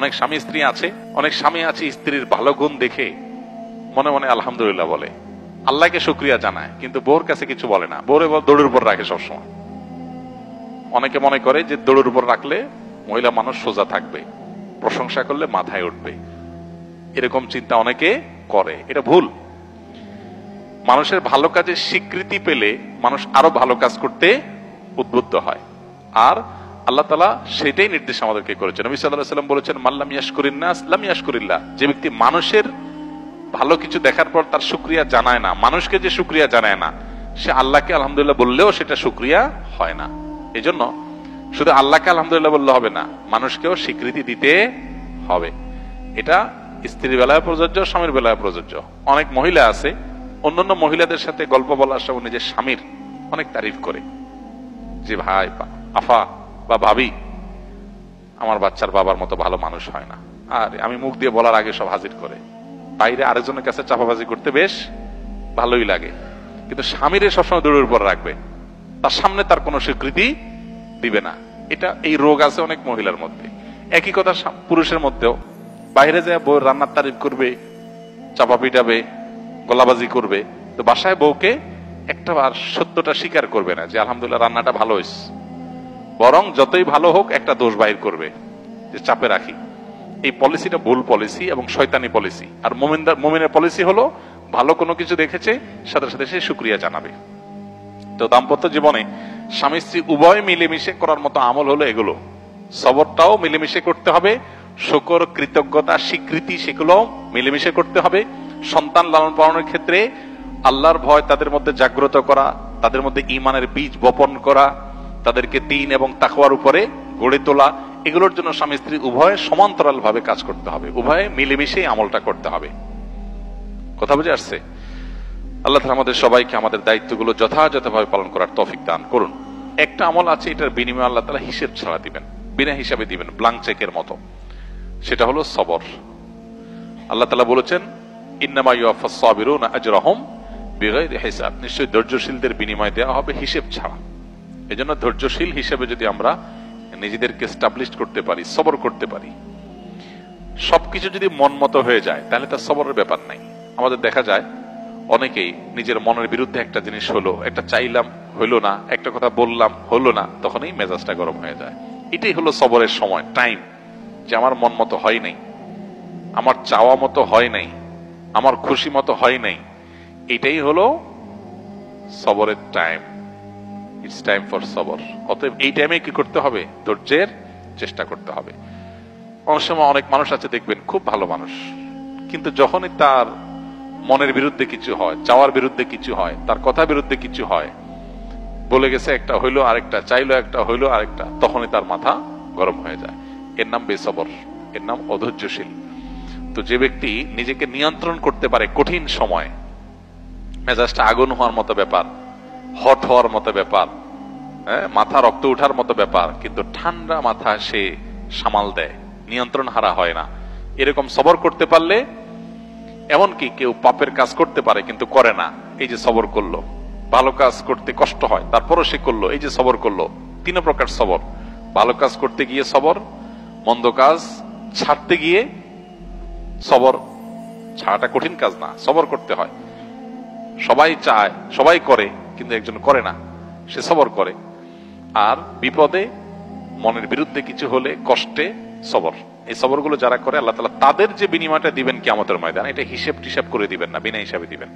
অনেক স্বামী স্ত্রী আছে, অনেক স্বামী আছে স্ত্রীর ভালো গুণ দেখে মনে মনে আলহামদুলিল্লাহ বলে, আল্লাহকে শুকরিয়া জানায়, কিন্তু বউর কাছে কিছু বলে না, বউরে দৌড়ের উপর রাখে সবসময়। অনেকে মনে করে যে দৌড়ের উপর রাখলে মহিলা মানুষ সোজা থাকবে, প্রশংসা করলে মাথায় উঠবে, এরকম চিন্তা অনেকে করে। এটা ভুল। মানুষের ভালো কাজের স্বীকৃতি পেলে মানুষ আরো ভালো কাজ করতে উদ্বুদ্ধ হয়, আর আল্লাহ তাআলা সেটাই নির্দেশ আমাদেরকে করেছেন। নবী সাল্লাল্লাহু আলাইহি ওয়াসাল্লাম বলেছেন, মাল্লাম ইয়াশকুরিন নাস লাম ইয়াশকুরিল্লাহ। যে ব্যক্তি মানুষের ভালো কিছু দেখার পর তার শুকরিয়া জানায় না, মানুষকে যে শুকরিয়া জানায় না, সে আল্লাহকে আলহামদুলিল্লাহ বললেও সেটা শুকরিয়া হয় না। এই জন্য শুধু আল্লাহকে আলহামদুলিল্লাহ বললে হবে না, মানুষকেও স্বীকৃতি দিতে হবে। এটা স্ত্রীর বেলায় প্রযোজ্য, স্বামীর বেলায় প্রযোজ্য। অনেক মহিলা আছে অন্যান্য মহিলাদের সাথে গল্প বলার সময় নিজের স্বামীর অনেক তারিফ করে, যে ভাই আফা বা ভাবি, আমার বাচ্চার বাবার মতো ভালো মানুষ হয় না। আর আমি মুখ দিয়ে বলার আগে সব হাজির করে, বাইরে আরেকজনের কাছে চাপাবাজি করতে বেশ ভালোই লাগে, কিন্তু স্বামীরে সবসময় দৌড়ের উপর রাখবে, তার সামনে তার কোনো স্বীকৃতি দিবে না। এটা এই রোগ আছে অনেক মহিলার মধ্যে। একই কথা পুরুষের মধ্যেও, বাইরে যায় বউ রান্নার তারিফ করবে, চাপা পিটাবে, গলাবাজি করবে, তো বাসায় বউকে একটা বার সত্যটা স্বীকার করবে না যে আলহামদুলিল্লাহ রান্নাটা ভালো হয়েছে, বরং যতই ভালো হোক একটা দোষ বাইর করবে যে চাপে রাখি। এই পলিসিটা ভুল পলিসি এবং শয়তানি পলিসি। আর মুমিনের পলিসি হলো ভালো কোনো কিছু দেখেছে সাথে সাথে সে শুকরিয়া জানাবে। তো দাম্পত্য জীবনে স্বামী স্ত্রী উভয় মিলেমিশে করার মতো আমল হলো এগুলো। সবরটাও মিলেমিশে করতে হবে, শুকর, কৃতজ্ঞতা, স্বীকৃতি, সেগুলো মিলেমিশে করতে হবে। সন্তান লালন পালনের ক্ষেত্রে আল্লাহর ভয় তাদের মধ্যে জাগ্রত করা, তাদের মধ্যে ঈমানের বীজ বপন করা, তাদেরকে দ্বীন এবং তাকওয়ার উপরে গড়ে তোলা, এগুলোর জন্য স্বামী স্ত্রী উভয়ে সমান্তরাল ভাবে কাজ করতে হবে, উভয়ে মিলেমিশে আমলটা করতে হবে। কথা বুঝে আসছে? আল্লাহ তাআলা আমাদের সবাইকে আমাদের দায়িত্বগুলো যথাযথভাবে পালন করার তৌফিক দান করুন। একটা আমল আছে, এটার বিনিময়ে আল্লাহ তাআলা হিসেব ছাড়া দিবেন, বিনা হিসাবে দিবেন, ব্ল্যাঙ্ক চেকের মতো। সেটা হলো সবর। আল্লাহ তাআলা বলেছেন, ইন্নামা ইউওয়াফাস সাবিরুনা আজরাহুম বিগাইরি হিসাব। নিশ্চয়ই ধৈর্যশীলদের বিনিময় দেওয়া হবে হিসেব ছাড়া। এজন্য ধৈর্যশীল হিসেবে যদি আমরা নিজেদেরকে এস্টাবলিশ করতে পারি, সবর করতে পারি, সবকিছু যদি মন মতো হয়ে যায় তাহলে তার সবরের ব্যাপার নাই। আমাদের দেখা যায় অনেকেই নিজের মনের বিরুদ্ধে একটা জিনিস হলো, একটা চাইলাম হইলো না, একটা কথা বললাম হলো না, তখনই মেজাজটা গরম হয়ে যায়। এটাই হলো সবরের সময়, টাইম, যে আমার মন মতো হয় নাই, আমার চাওয়া মতো হয় নাই, আমার খুশি মতো হয় নাই। এটাই হলো সবরের টাইম। ইটস টাইম ফর সবর। অতএব এই টাইমে কি করতে হবে? ধৈর্যের চেষ্টা করতে হবে। অনেক সময় অনেক মানুষ আছে দেখবেন খুব ভালো মানুষ, কিন্তু যখনই তার মনের বিরুদ্ধে কিছু হয়, চাওয়ার বিরুদ্ধে কিছু হয়, তার কথা বিরুদ্ধে কিছু হয়, বলে গেছে একটা হইলো আরেকটা, চাইলো একটা হইলো আরেকটা, তখনই তার মাথা গরম হয়ে যায়। এর নাম বেসবর, এর নাম অধৈর্যশীল। তো যে ব্যক্তি নিজেকে নিয়ন্ত্রণ করতে পারে কঠিন সময়, মেজাজটা আগুন হওয়ার মতো ব্যাপার, হট হওয়ার মতো ব্যাপার, মাথা রক্ত উঠার মতো ব্যাপার, কিন্তু ঠান্ডা মাথা সে সামাল দেয়, নিয়ন্ত্রণ হারা হয় না, এরকম সবর করতে পারলে, এমনকি কেউ পাপের কাজ করতে পারে কিন্তু করে না, এই যে সবর করলো। ভালো কাজ করতে কষ্ট হয় তারপরও সে করলো, এই যে সবর করলো। তিন প্রকার সবর: ভালো কাজ করতে গিয়ে সবর, মন্দ কাজ ছাড়তে গিয়ে সবর। ছাড়াটা কঠিন কাজ না, সবর করতে হয়। সবাই চায়, সবাই করে, কিন্তু একজন করে না, সে সবর করে। আর বিপদে, মনের বিরুদ্ধে কিছু হলে, কষ্টে সবর। এই সবরগুলো যারা করে আল্লাহ তাআলা তাদের যে বিনিময়টা দিবেন কিয়ামতের ময়দানে, এটা হিসেব টিসাব করে দিবেন না, বিনা হিসাবে দিবেন।